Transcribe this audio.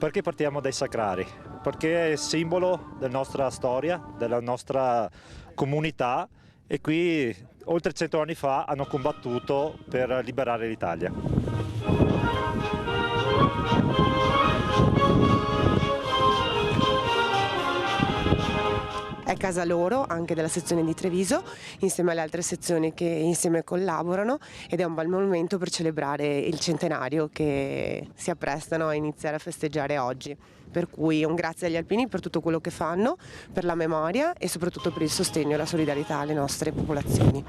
Perché partiamo dai Sacrari? Perché è simbolo della nostra storia, della nostra comunità e qui oltre 100 anni fa hanno combattuto per liberare l'Italia. È casa loro, anche della sezione di Treviso, insieme alle altre sezioni che insieme collaborano, ed è un bel momento per celebrare il centenario che si apprestano a iniziare a festeggiare oggi. Per cui un grazie agli alpini per tutto quello che fanno, per la memoria e soprattutto per il sostegno e la solidarietà alle nostre popolazioni.